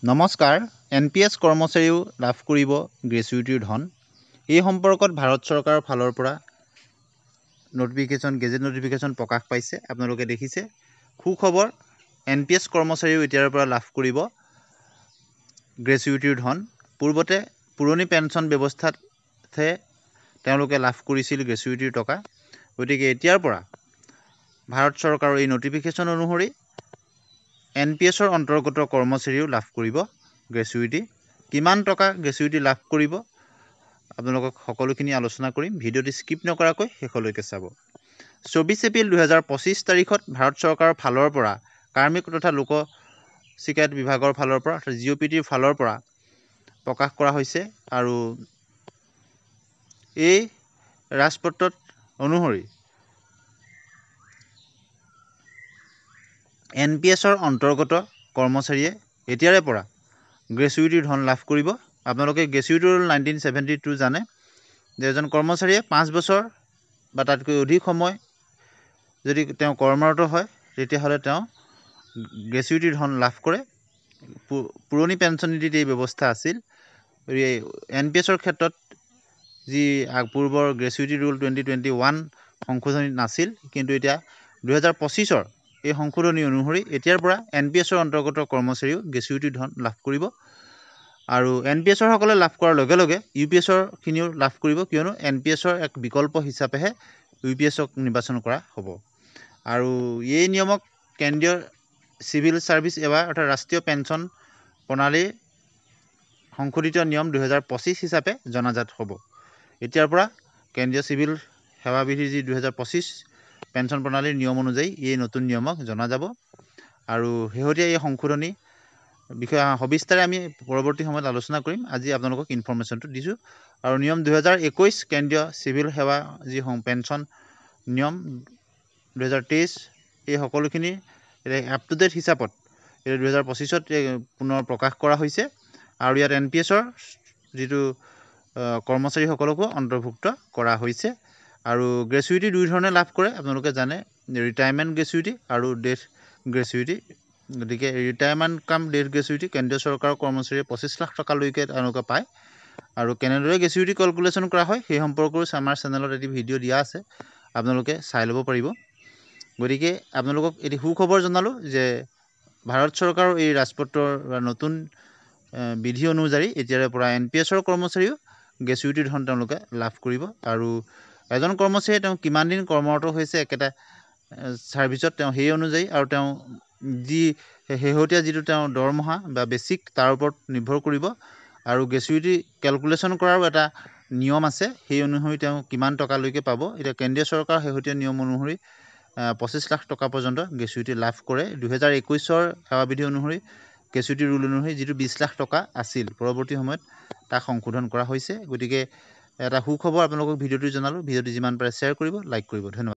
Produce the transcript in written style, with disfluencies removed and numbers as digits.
নমস্কাৰ। NPS কৰ্মচাৰীও লাভ কৰিব গ্ৰেচুইটিৰ ধন। এই সম্পৰ্কত ভাৰত চৰকাৰৰ ফালৰ পৰা গেজেট নটিফিকেশ্যন প্ৰকাশ পাইছে। আপোনালোকে দেখিছে। সুখবৰ, NPS কৰ্মচাৰীও এতিয়াৰ পৰা লাভ কৰিব গ্ৰেচুইটিৰ ধন। পূৰ্বতে পুৰণি পেঞ্চন ব্যৱস্থাতহে তেওঁলোকে লাভ কৰিছিল গ্ৰেচুইটিৰ টকা। গতিকে এতিয়াৰ পৰা ভাৰত চৰকাৰৰ এই নটিফিকেশ্যন অনুসৰি NPSৰ অন্তৰ্গত কৰ্মচাৰীও লাভ কৰিব গ্ৰেচুইটি। কিমান টকা গ্ৰেচুইটি লাভ কৰিব আপোনালোকক সকলোখিনি আলোচনা কৰিম। ভিডিঅ'টি স্কিপ নকৰাকৈ শেষলৈকে চাব। 24 এপ্ৰিল 2025 তাৰিখত ভাৰত চৰকাৰৰ ফালৰ পৰা কাৰ্মিক তথা লোক চিকায়ত বিভাগৰ ফালৰ পৰা অৰ্থাৎ GOPTৰ ফালৰ পৰা প্ৰকাশ কৰা হৈছে আৰু এই ৰাজপত্ৰত অনুসৰি NPSৰ অন্তৰ্গত কৰ্মচাৰীয়ে এতিয়াৰে পৰা গ্ৰেচুইটিৰ ধন লাভ কৰিব। আপোনালোকে গ্ৰেচুইটি ৰুল 1972 জানে যে এজন কৰ্মচাৰীয়ে 5 বছৰ বা তাতকৈ অধিক সময় যদি তেওঁ কৰ্মৰত হয় তেতিয়াহ'লে তেওঁ গ্ৰেচুইটিৰ ধন লাভ কৰে। পুৰণি পেঞ্চন নীতিত এই ব্যৱস্থা আছিল। NPSৰ ক্ষেত্ৰত যি পূৰ্বৰ গ্ৰেচুইটি ৰুল 2021 সংশোধনী নাছিল, কিন্তু এতিয়া 2025ৰ এই সংশোধনী অনুসৰি এতিয়াৰ পৰা NPSৰ অন্তৰ্গত কৰ্মচাৰীও গ্ৰেচুইটিৰ ধন লাভ কৰিব আৰু NPSৰ সকলে লাভ কৰাৰ লগে লগে UPSৰ খিনিও লাভ কৰিব, কিয়নো NPSৰ এক বিকল্প হিচাপেহে UPSক নিৰ্বাচন কৰা হ'ব। আৰু এই নিয়মক কেন্দ্ৰীয় চিভিল ছাৰ্ভিচ সেৱা অৰ্থাৎ ৰাষ্ট্ৰীয় পেঞ্চন প্ৰণালীৰ সংশোধিত নিয়ম 2025 হিচাপে জনাজাত হ'ব। এতিয়াৰ পৰা কেন্দ্ৰীয় চিভিল সেৱা বিধিৰ যি 2025 পেঞ্চন প্ৰণালীৰ নিয়ম অনুযায়ী এই নতুন নিয়মক জনা যাব আৰু শেহতীয়া এই সংশোধনী বিষয়ে সবিস্তাৰে আমি পৰৱৰ্তী সময়ত আলোচনা কৰিম। আজি আপোনালোকক ইনফৰ্মেশ্যনটো দিছোঁ। আৰু নিয়ম 2021 কেন্দ্ৰীয় চিভিল সেৱা যি পেঞ্চন নিয়ম 2023 এই সকলোখিনি আপ টু ডেট হিচাপত 2025ত পুনৰ প্ৰকাশ কৰা হৈছে আৰু ইয়াত NPSৰ যিটো কৰ্মচাৰীসকলকো অন্তৰ্ভুক্ত কৰা হৈছে। আৰু গ্ৰেচুইটি দুই ধৰণে লাভ কৰে আপোনালোকে জানে, ৰিটায়াৰমেণ্ট গ্ৰেচুইটি আৰু ডেথ গ্ৰেচুইটি। গতিকে ৰিটায়াৰমেণ্ট কাম ডেথ গ্ৰেচুইটি কেন্দ্ৰীয় চৰকাৰৰ কৰ্মচাৰীয়ে 25 লাখ টকালৈকে তেওঁলোকে পায়। আৰু কেনেদৰে গ্ৰেচুইটি কেলকুলেশ্যন কৰা হয় সেই সম্পৰ্কেও আমাৰ চেনেলত এটি ভিডিঅ' দিয়া আছে, আপোনালোকে চাই ল'ব পাৰিব। গতিকে আপোনালোকক এটি সুখবৰ জনালোঁ যে ভাৰত চৰকাৰৰ এই ৰাজপত্ৰৰ নতুন বিধি অনুযায়ী এতিয়াৰে পৰা NPSৰ কৰ্মচাৰীও গ্ৰেচুইটিৰ ধন তেওঁলোকে লাভ কৰিব। আৰু এজন কৰ্মচাৰীয়ে তেওঁ কিমান দিন কৰ্মৰত হৈছে একেটা ছাৰ্ভিচত তেওঁ সেই অনুযায়ী আৰু তেওঁ যি শেহতীয়া যিটো তেওঁ দৰমহা বা বেছিক তাৰ ওপৰত নিৰ্ভৰ কৰিব। আৰু গ্ৰেচুইটি কেলকুলেশ্যন কৰাৰো এটা নিয়ম আছে, সেই অনুসৰি তেওঁ কিমান টকালৈকে পাব। এতিয়া কেন্দ্ৰীয় চৰকাৰৰ শেহতীয়া নিয়ম অনুসৰি 25 লাখ টকা পৰ্যন্ত গ্ৰেচুইটি লাভ কৰে। 2021ৰ সেৱা বিধি অনুসৰি গ্ৰেচুইটি ৰুল অনুসৰি যিটো 20 লাখ টকা আছিল, পৰৱৰ্তী সময়ত তাক সংশোধন কৰা হৈছে। গতিকে এটা সুখবৰ আপোনালোকক ভিডিঅ'টো জনালোঁ। ভিডিঅ'টো যিমান পাৰে শ্বেয়াৰ কৰিব, লাইক কৰিব। ধন্যবাদ।